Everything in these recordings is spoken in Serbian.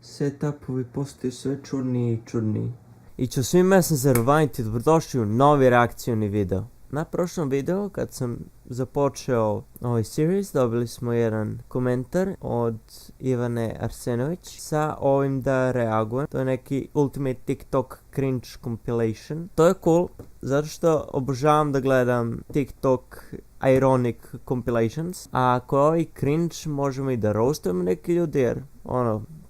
setupovi postaju sve čudniji i čudniji. I ću svima, ja sam Zarovaniti, dobrodošli u novi reakcioni video. Na prošlom videu, kad sam započeo ovaj series, dobili smo jedan komentar od Ivane Arsenović sa ovim da reagujem. To je neki Ultimate TikTok cringe compilation. To je cool, zato što obožavam da gledam TikTok ironic compilations. A ako je ovaj cringe, možemo i da roastujemo neki ljudi, jer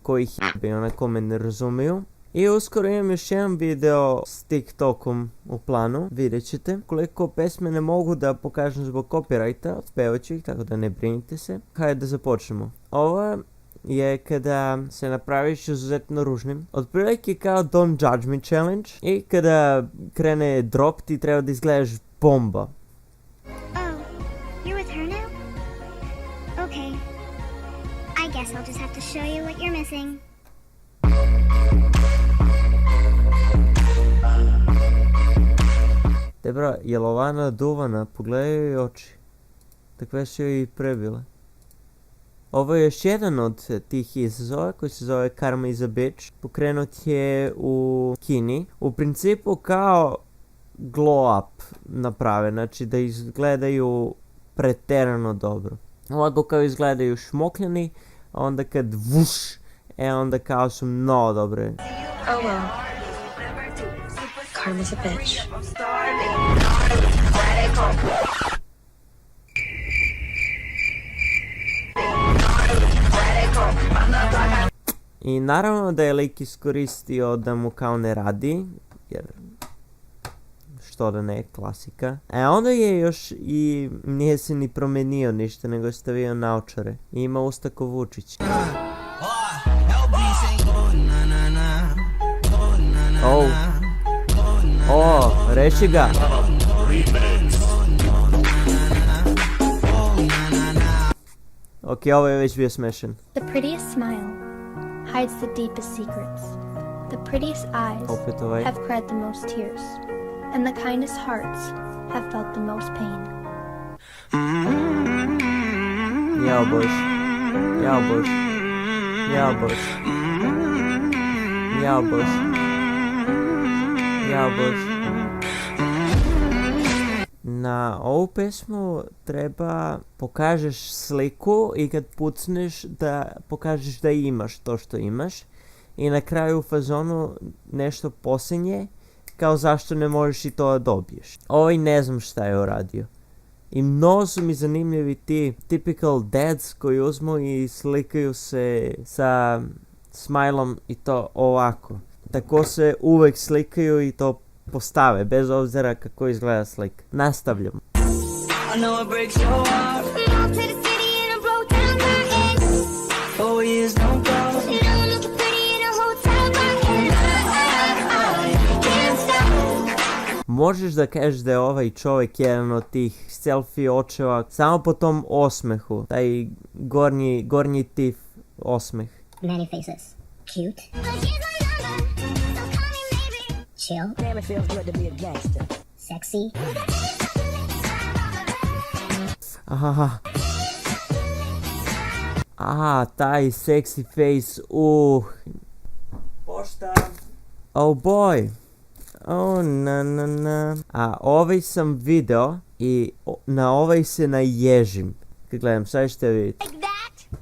koji ih jebe, onako me ne razumiju. I uskoro imam još jedan video s TikTokom u planu, vidjet ćete. Koliko pesme ne mogu da pokažem zbog copyrighta, pevat ću ih, tako da ne brinite se. Hajde da započnemo. Ovo je kada se napraviš izuzetno ružnim. Otprilike kao Don't Judge Me Challenge. I kada krene drop ti treba da izgledaš bomba. Oh, you're with her now? Okay. I guess I'll just have to show you what you're missing. Debra, jel ova naduvana? Pogledaj joj oči. Takve su joj i prebile. Ovo je još jedan od tih izazova koji se zove Karma is a Bitch. Pokrenut je u Kini. U principu kao glow up naprave, znači da izgledaju preterano dobro. Ovako kao izgledaju šmokljeni, a onda kad vuš, onda kao su mnogo dobre. Oh well. Karma's a bitch. I naravno da je lik iskoristio da mu kao ne radi, jer što da ne, klasika. A onda je još i nije se ni promenio ništa, nego je stavio naočare. I ima usta ko Vučić. Reši ga. Ok, ovo je već bio smešan. The prettiest smile hides the deepest secrets. The prettiest eyes have cried the most tears. And the kindest hearts have felt the most pain. Jao bož. Jao bož. Jao bož. Jao bož. Jao bož. Na ovu pesmu treba pokažeš sliku i kad pucneš da pokažeš da imaš to što imaš. I na kraju u fazonu nešto posljednje, kao zašto ne možeš i to da dobiješ. Ovaj ne znam šta je uradio. I mnogo su mi zanimljivi ti typical dads koji uzmu i slikaju se sa smajlom i to ovako. Tako se uvek slikaju i to postave, bez obzira kako izgleda slika. Nastavljamo. Možeš da kažeš da je ovaj čovjek jedan od tih selfie očeva samo po tom osmehu, taj gornji tif osmeh. Many faces. Cute. Chill. Damn, it feels good to be a gangster. Sexy. Aha, taj sexy face, Pošta. Oh boy. Oh, na. A ovaj sam video i na ovaj se naježim. Kad gledam, sad ćete vidjeti. Like that.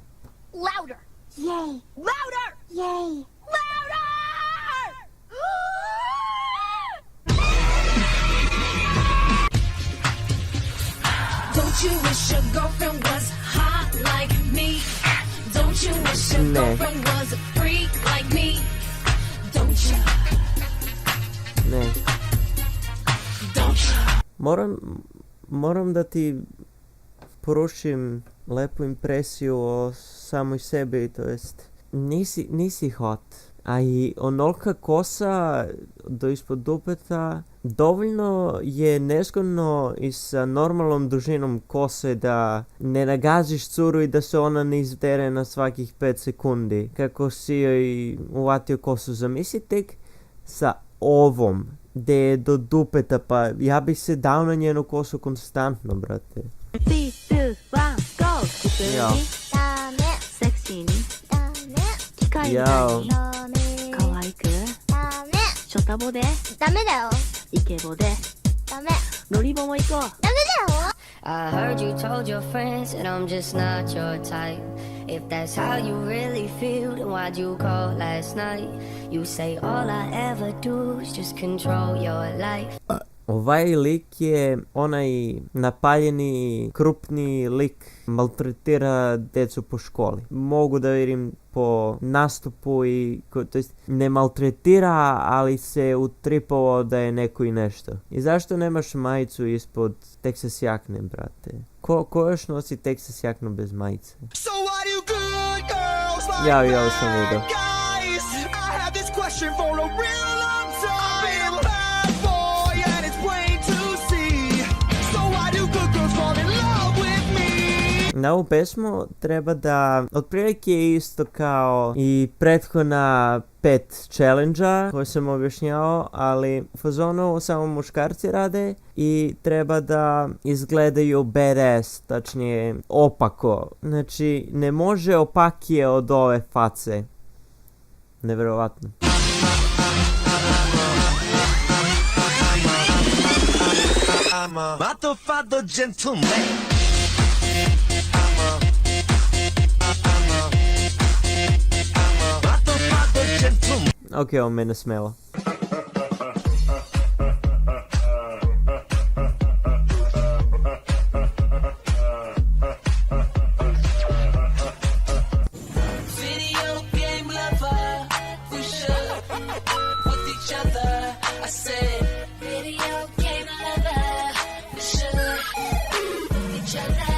Louder. Yay. Louder. Yay. Louder! Don't you wish your girlfriend was hot like me? Don't you wish your girlfriend was a freak like me? Don't you? Ne. Don't you? Moram da ti porušim lepu impresiju o samoj sebi, to jest nisi hot. A i onolika kosa do ispod dupeta dovoljno je nezgodno i sa normalnom dužinom kose da ne nagaziš curu i da se ona ne izdere na svakih 5 sekundi. Kako si joj uvatio kosu, zamisli tek sa ovom gdje je do dupeta, pa ja bih se dao na njenu kosu konstantno, brate. 3, 2, 1, go! Ja. 短い Jao. 可愛くダメショタボでダメだよイケボでダメロリボも行こうダメだよ I heard you told your friends that I'm just not your type. If that's how you really feel, then why'd you call last night? You say all I ever do is just control your life. Ovaj lik je onaj napaljeni, krupni lik, maltretira decu po školi. Mogu da vidim po nastupu i, to jest ne maltretira, ali se utripovao da je neko i nešto. I zašto nemaš majicu ispod Texas jakne, brate? Ko još nosi Texas jaknu bez majice? So why do good girls like Ja sam vidio. guys? I had this question for a real long time. I'm a bad boy and it's plain to see. So why do good girls fall in love with me? Na ovu pesmu treba da, otprilike je isto kao i prethodna 5 challenge-a koje sam objašnjavao, ali u fazonu samo muškarci rade i treba da izgledaju badass, tačnije opako. Znači, ne može opakije od ove face. Nevjerovatno. I'm a matofado gentleman. Ok, ovo me ne smela. Video game lover, we should with each other. I said, video game lover, we should with each other.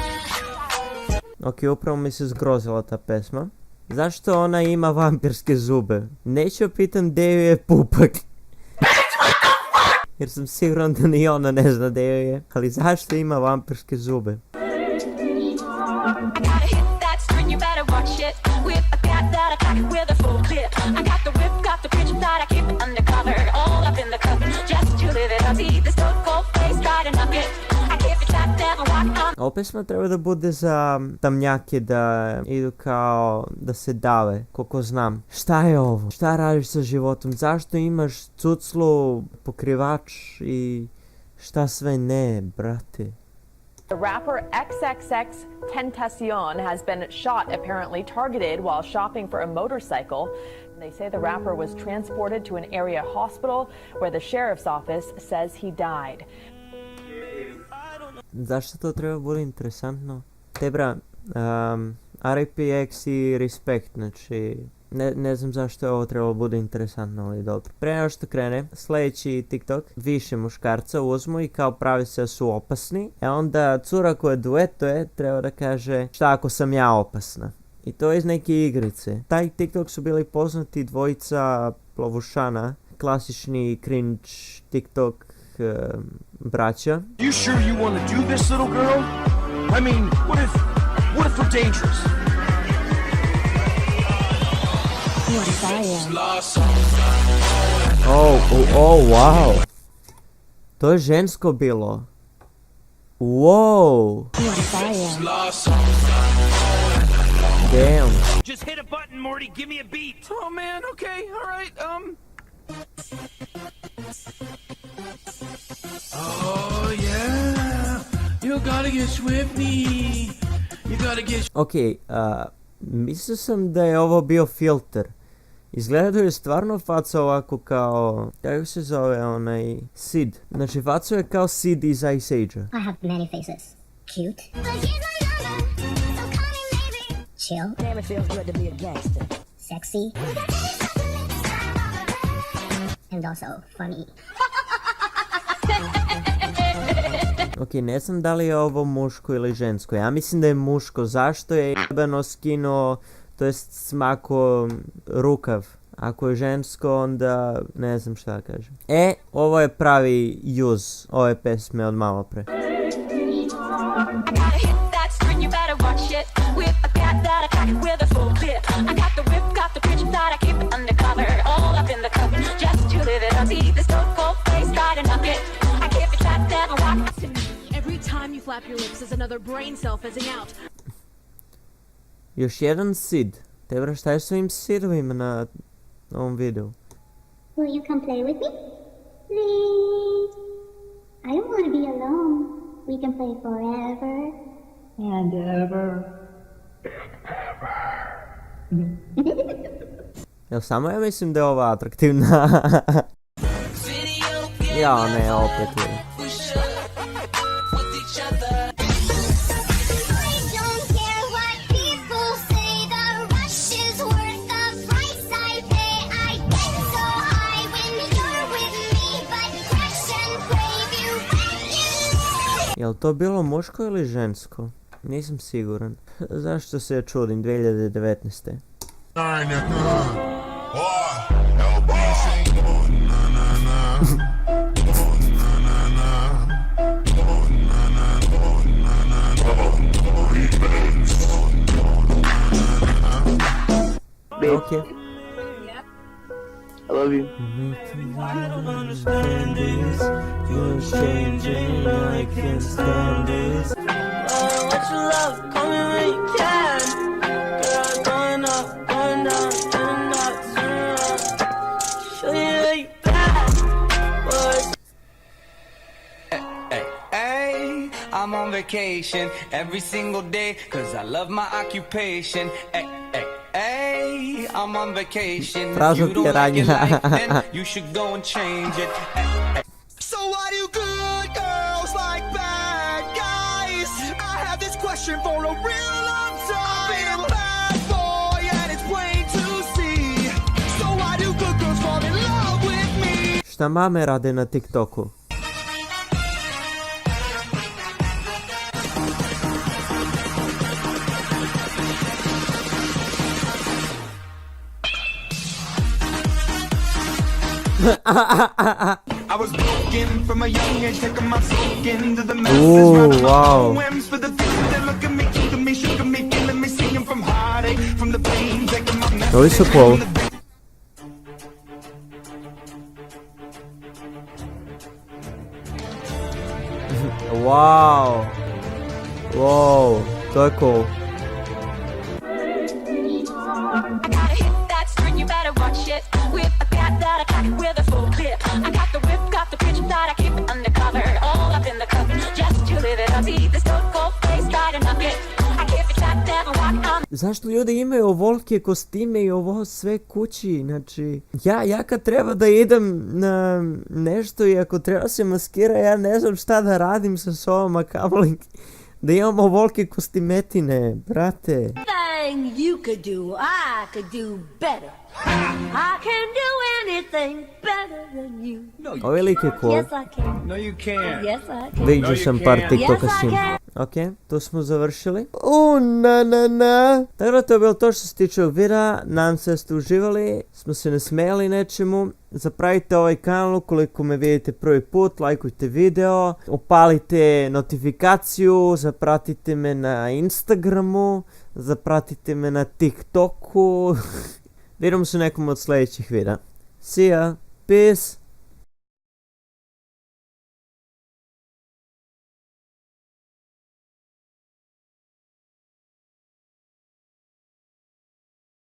Ok, upravo mi se zgrozila ta pesma. Zašto ona ima vampirske zube? Neću pitam gdje joj je pupak. Jer sam siguran da ni ona ne zna gdje joj je. Ali zašto ima vampirske zube? Gotta hit that string, you better watch it. Whip, I got that, I cock it with a full clip. I got the whip, got the pitch, that I keep it undercover. All up in the cup, just to live it up. See the stone cold face, try to knock it. I keep it trapped, never walk on. Ova pesma treba da bude za tamnjake da idu kao da se dave, koliko znam. Šta je ovo? Šta radiš sa životom? Zašto imaš cuclu, pokrivač i šta sve ne, brate? The rapper XXX Tentacion has been shot, apparently targeted while shopping for a motorcycle. They say the rapper was transported to an area hospital where the sheriff's office says he died. Zašto to treba bude interesantno? Tebra, RIPX i respekt, znači ne znam zašto je ovo trebalo bude interesantno, ali dobro. Pre nego što krene, sljedeći TikTok, više muškarca uzmu i kao pravi se da su opasni, a onda cura koja duetuje treba da kaže šta ako sam ja opasna. I to je iz neke igrice. Taj TikTok su bili poznati dvojica plovušana, klasični cringe TikTok braća. You sure you want to do this, little girl? I mean, what if we're dangerous? Yes, I am. Oh, wow. To je žensko bilo. Wow. Yes, I am. Damn. Just hit a button, Morty. Give me a beat. Oh man. Okay. All right. Oh yeah. You gotta get Swifty. You gotta get. Ok, mislio sam da je ovo bio filter. Izgleda je stvarno faca ovako kao, kako se zove onaj, Sid. Znači faca je kao Sid iz Ice Age-a. I have many faces. Cute. Chill. Damn, it feels good to be a gangster. Sexy. And also funny. Ok, ne znam da li je ovo muško ili žensko. Ja mislim da je muško. Zašto je jebeno skinuo, to jest smako rukav? Ako je žensko, onda ne znam šta da kažem. Ovo je pravi use ove pesme od malo pre. Gotta hit that string, you better watch it. Whip, I got that, I cock it with a full clip. I got the whip, got the pitch, that I keep it undercover. All up in the cup, just to live it up. See the stone cold face, try to knock it. I keep it trapped, never walk. Every time you flap your lips is another brain cell fizzing out. Još jedan Sid. Te šta je s ovim sirovima na ovom videu? Will you come play with me? Please. I don't want to be alone. We can play forever. And ever. Jel samo ja mislim da je ova atraktivna? Ja, ne, opet je. Jel to bilo muško ili žensko? Nisam siguran. Zašto se ja čudim 2019. Okay. I love you. I don't understand this. You're changing, I can't stand this. What you love, call me when you can. Girl, going up, going down, turning up, turning up. Show you that you bad, boys. Hey, I'm on vacation every single day, cause I love my occupation. Hey, I'm on vacation. If you don't like it like then you should go and change it. So why do good girls like bad guys? I have this question for a real long time. I've been a bad boy and it's plain to see. So why do good girls fall in love with me? Šta mame rade na TikToku? I was broken from a young age, taking my soak into the masses. Wow. Poems for the people that look at me, keeping me, shook me, killing me, singing from heartache, from the pain, taking my message. To je so cool. Wow. Wow, to je cool. I got a hit that string, you better watch it. With a cat that I cock it with a full clip. I got the whip, got the pitch that I keep it undercover. All up in the cup, just to live it up. See this cold face, try to knock it. I keep it shut down, walk on. Zašto ljudi imaju ovolike kostime i ovo sve kući, znači... Ja kad treba da idem na nešto i ako treba se maskira, ja ne znam šta da radim sa sobom, a kamoli da imam ovolike kostimetine, brate. Thing you could do, I could do better. I can do anything better than you. Ovo je lik je cool. Yes, I can. No, you can't. Yes, I can. Vidio sam par TikToka s njim. Ok, to smo završili. Tako da to je bilo to što se tiče ovog videa. Nadam se da ste uživali. Smo se nasmejali nečemu. Zapravite ovaj kanal ukoliko me vidite prvi put. Lajkujte video. Upalite notifikaciju. Zapratite me na Instagramu. Zapratite me na TikToku. Vidimo se nekom od sljedećih videa. See ya. Peace.